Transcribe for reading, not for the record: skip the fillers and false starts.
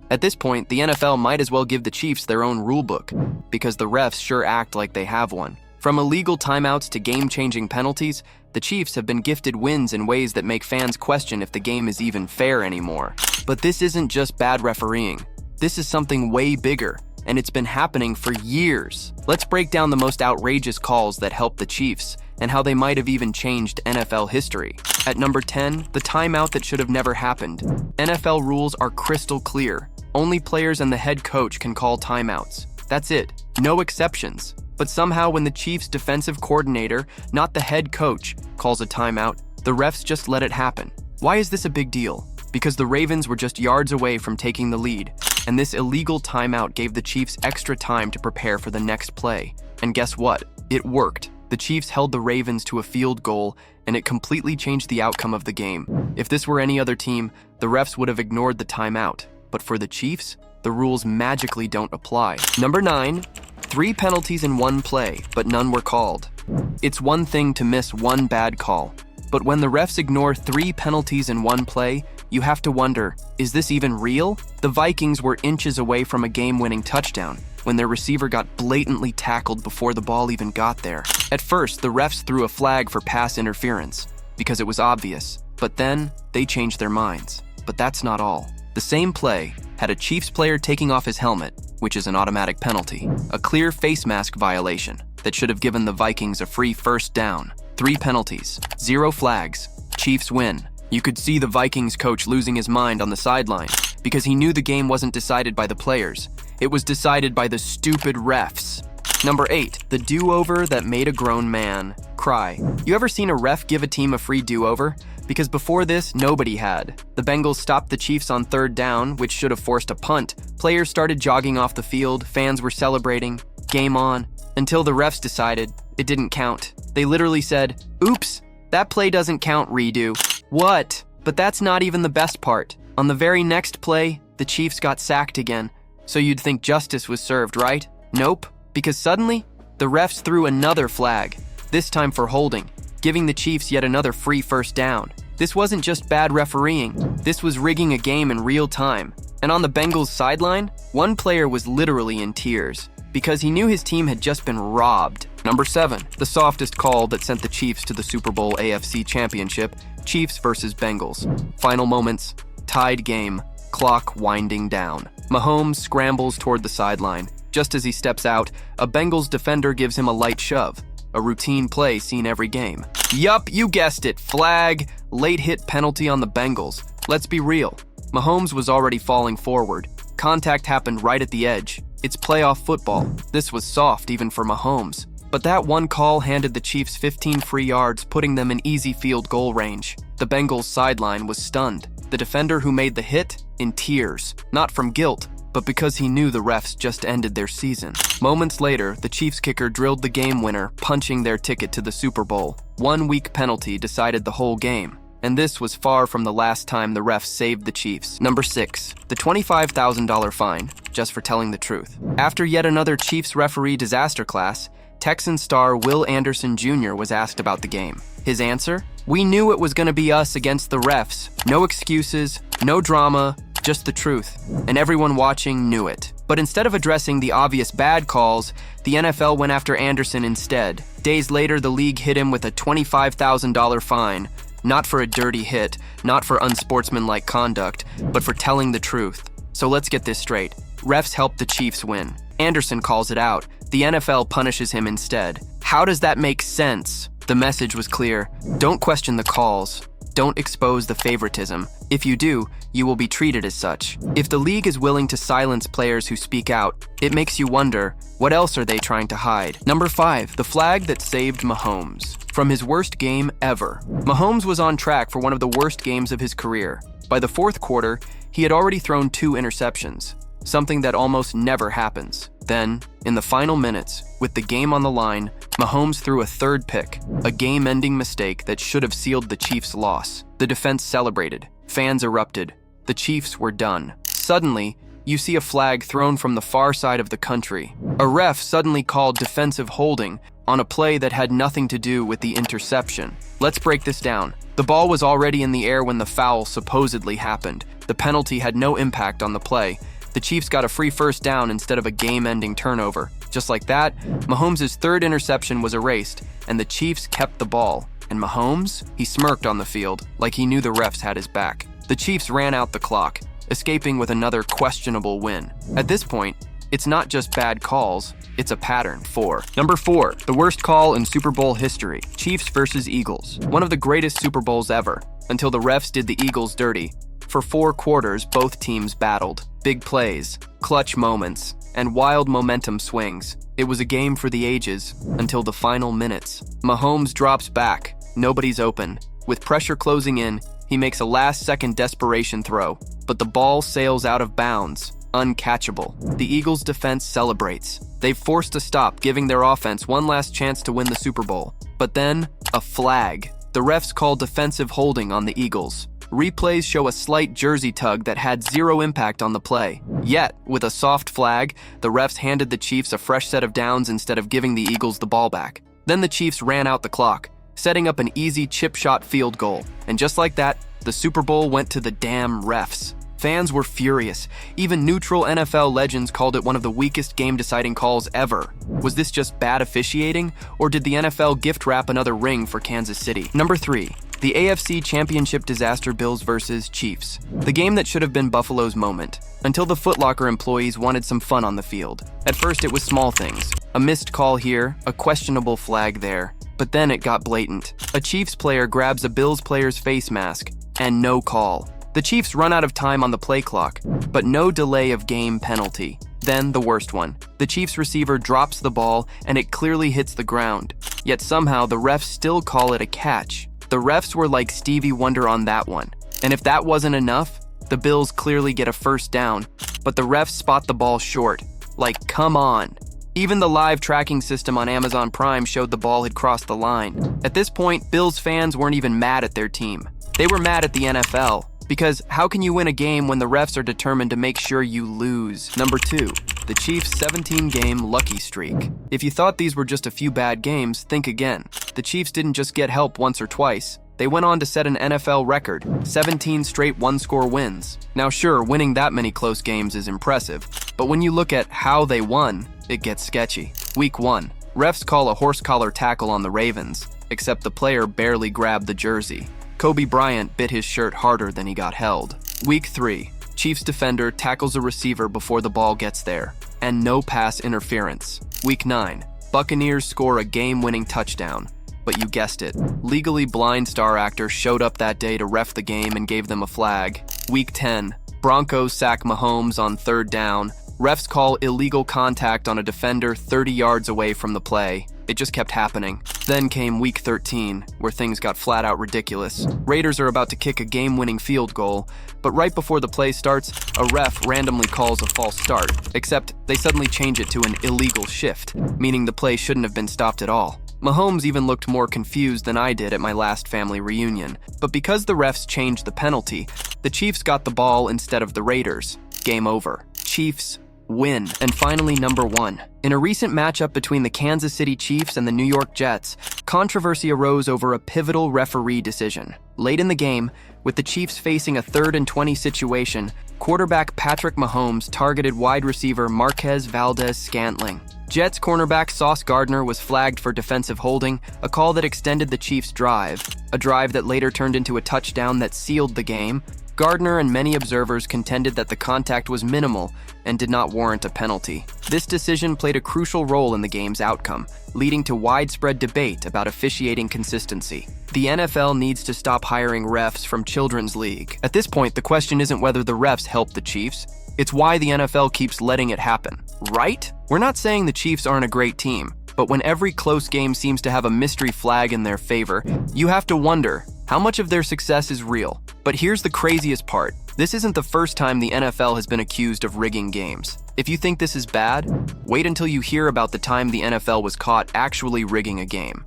At this point, the NFL might as well give the Chiefs their own rulebook, because the refs sure act like they have one. From illegal timeouts to game-changing penalties, the Chiefs have been gifted wins in ways that make fans question if the game is even fair anymore. But this isn't just bad refereeing. This is something way bigger, and it's been happening for years. Let's break down the most outrageous calls that helped the Chiefs, and how they might have even changed NFL history. At number 10, the timeout that should have never happened. NFL rules are crystal clear. Only players and the head coach can call timeouts. That's it. No exceptions. But somehow when the Chiefs' defensive coordinator, not the head coach, calls a timeout, the refs just let it happen. Why is this a big deal? Because the Ravens were just yards away from taking the lead, and this illegal timeout gave the Chiefs extra time to prepare for the next play. And guess what? It worked. The Chiefs held the Ravens to a field goal, and it completely changed the outcome of the game. If this were any other team, the refs would have ignored the timeout. But for the Chiefs, the rules magically don't apply. Number 9, 3 penalties in one play, but none were called. It's one thing to miss one bad call, but when the refs ignore 3 penalties in one play, you have to wonder, is this even real? The Vikings were inches away from a game-winning touchdown when their receiver got blatantly tackled before the ball even got there. At first, the refs threw a flag for pass interference because it was obvious, but then they changed their minds. But that's not all. The same play had a Chiefs player taking off his helmet, which is an automatic penalty, a clear face mask violation that should have given the Vikings a free first down. 3 penalties, 0 flags, Chiefs win. You could see the Vikings coach losing his mind on the sideline because he knew the game wasn't decided by the players. It was decided by the stupid refs. Number 8, the do-over that made a grown man cry. You ever seen a ref give a team a free do-over? Because before this, nobody had. The Bengals stopped the Chiefs on 3rd down, which should have forced a punt. Players started jogging off the field, fans were celebrating, game on, until the refs decided it didn't count. They literally said, "Oops, that play doesn't count, redo." What? But that's not even the best part. On the very next play, the Chiefs got sacked again. So you'd think justice was served, right? Nope, because suddenly, the refs threw another flag, this time for holding, giving the Chiefs yet another free first down. This wasn't just bad refereeing, this was rigging a game in real time. And on the Bengals sideline, one player was literally in tears because he knew his team had just been robbed. Number 7, the softest call that sent the Chiefs to the Super Bowl AFC Championship, Chiefs versus Bengals. Final moments, tied game, clock winding down. Mahomes scrambles toward the sideline. Just as he steps out, a Bengals defender gives him a light shove. A routine play seen every game. Yup, you guessed it, flag, late hit penalty on the Bengals. Let's be real, Mahomes was already falling forward. Contact happened right at the edge. It's playoff football. This was soft even for Mahomes. But that one call handed the Chiefs 15 free yards, putting them in easy field goal range. The Bengals sideline was stunned. The defender who made the hit, in tears, not from guilt, but because he knew the refs just ended their season. Moments later, the Chiefs kicker drilled the game winner, punching their ticket to the Super Bowl. 1 week penalty decided the whole game, and this was far from the last time the refs saved the Chiefs. Number 6, the $25,000 fine, just for telling the truth. After yet another Chiefs referee disaster class, Texan star Will Anderson Jr. was asked about the game. His answer? "We knew it was going to be us against the refs. No excuses, no drama, just the truth. And everyone watching knew it." But instead of addressing the obvious bad calls, the NFL went after Anderson instead. Days later, the league hit him with a $25,000 fine. Not for a dirty hit, not for unsportsmanlike conduct, but for telling the truth. So let's get this straight. Refs helped the Chiefs win. Anderson calls it out. The NFL punishes him instead. How does that make sense? The message was clear. Don't question the calls. Don't expose the favoritism. If you do, you will be treated as such. If the league is willing to silence players who speak out, it makes you wonder, what else are they trying to hide? Number 5, the flag that saved Mahomes. From his worst game ever. Mahomes was on track for one of the worst games of his career. By the 4th quarter, he had already thrown 2 interceptions, something that almost never happens. Then, in the final minutes, with the game on the line, Mahomes threw a 3rd pick, a game-ending mistake that should have sealed the Chiefs' loss. The defense celebrated. Fans erupted. The Chiefs were done. Suddenly, you see a flag thrown from the far side of the country. A ref suddenly called defensive holding on a play that had nothing to do with the interception. Let's break this down. The ball was already in the air when the foul supposedly happened. The penalty had no impact on the play, The Chiefs got a free first down instead of a game-ending turnover. Just like that, Mahomes' third interception was erased, and the Chiefs kept the ball. And Mahomes? He smirked on the field, like he knew the refs had his back. The Chiefs ran out the clock, escaping with another questionable win. At this point, it's not just bad calls, it's a pattern. Number 4, the worst call in Super Bowl history, Chiefs versus Eagles. One of the greatest Super Bowls ever, until the refs did the Eagles dirty. For 4 quarters, both teams battled. Big plays, clutch moments, and wild momentum swings. It was a game for the ages, until the final minutes. Mahomes drops back, nobody's open. With pressure closing in, he makes a last-second desperation throw, but the ball sails out of bounds. Uncatchable. The Eagles' defense celebrates. They've forced a stop, giving their offense one last chance to win the Super Bowl. But then, a flag. The refs call defensive holding on the Eagles. Replays show a slight jersey tug that had zero impact on the play. Yet, with a soft flag, the refs handed the Chiefs a fresh set of downs instead of giving the Eagles the ball back. Then the Chiefs ran out the clock, setting up an easy chip shot field goal. And just like that, the Super Bowl went to the damn refs. Fans were furious. Even neutral NFL legends called it one of the weakest game-deciding calls ever. Was this just bad officiating, or did the NFL gift wrap another ring for Kansas City? Number 3, the AFC Championship disaster, Bills versus Chiefs. The game that should have been Buffalo's moment, until the Foot Locker employees wanted some fun on the field. At first it was small things. A missed call here, a questionable flag there. But then it got blatant. A Chiefs player grabs a Bills player's face mask, and no call. The Chiefs run out of time on the play clock, but no delay of game penalty. Then the worst one. The Chiefs receiver drops the ball and it clearly hits the ground. Yet somehow the refs still call it a catch. The refs were like Stevie Wonder on that one. And if that wasn't enough, the Bills clearly get a first down, but the refs spot the ball short. Like, come on. Even the live tracking system on Amazon Prime showed the ball had crossed the line. At this point, Bills fans weren't even mad at their team. They were mad at the NFL. Because how can you win a game when the refs are determined to make sure you lose? Number 2, the Chiefs' 17-game lucky streak. If you thought these were just a few bad games, think again. The Chiefs didn't just get help once or twice. They went on to set an NFL record, 17 straight one-score wins. Now sure, winning that many close games is impressive, but when you look at how they won, it gets sketchy. Week 1, refs call a horse collar tackle on the Ravens, except the player barely grabbed the jersey. Kobe Bryant bit his shirt harder than he got held. Week 3, Chiefs defender tackles a receiver before the ball gets there, and no pass interference. Week 9, Buccaneers score a game-winning touchdown. But you guessed it, legally blind star actor showed up that day to ref the game and gave them a flag. Week 10, Broncos sack Mahomes on 3rd down. Refs call illegal contact on a defender 30 yards away from the play. It just kept happening. Then came Week 13, where things got flat out ridiculous. Raiders are about to kick a game-winning field goal, but right before the play starts, a ref randomly calls a false start, except they suddenly change it to an illegal shift, meaning the play shouldn't have been stopped at all. Mahomes even looked more confused than I did at my last family reunion. But because the refs changed the penalty, the Chiefs got the ball instead of the Raiders. Game over. Chiefs win. And finally, number 1. In a recent matchup between the Kansas City Chiefs and the New York Jets, controversy arose over a pivotal referee decision. Late in the game, with the Chiefs facing a 3rd and 20 situation, quarterback Patrick Mahomes targeted wide receiver Marquez Valdes-Scantling. Jets cornerback Sauce Gardner was flagged for defensive holding, a call that extended the Chiefs' drive, a drive that later turned into a touchdown that sealed the game. Gardner and many observers contended that the contact was minimal and did not warrant a penalty. This decision played a crucial role in the game's outcome, leading to widespread debate about officiating consistency. The NFL needs to stop hiring refs from Children's League. At this point, the question isn't whether the refs help the Chiefs, it's why the NFL keeps letting it happen, right? We're not saying the Chiefs aren't a great team, but when every close game seems to have a mystery flag in their favor, you have to wonder, how much of their success is real? But here's the craziest part. This isn't the first time the NFL has been accused of rigging games. If you think this is bad, wait until you hear about the time the NFL was caught actually rigging a game.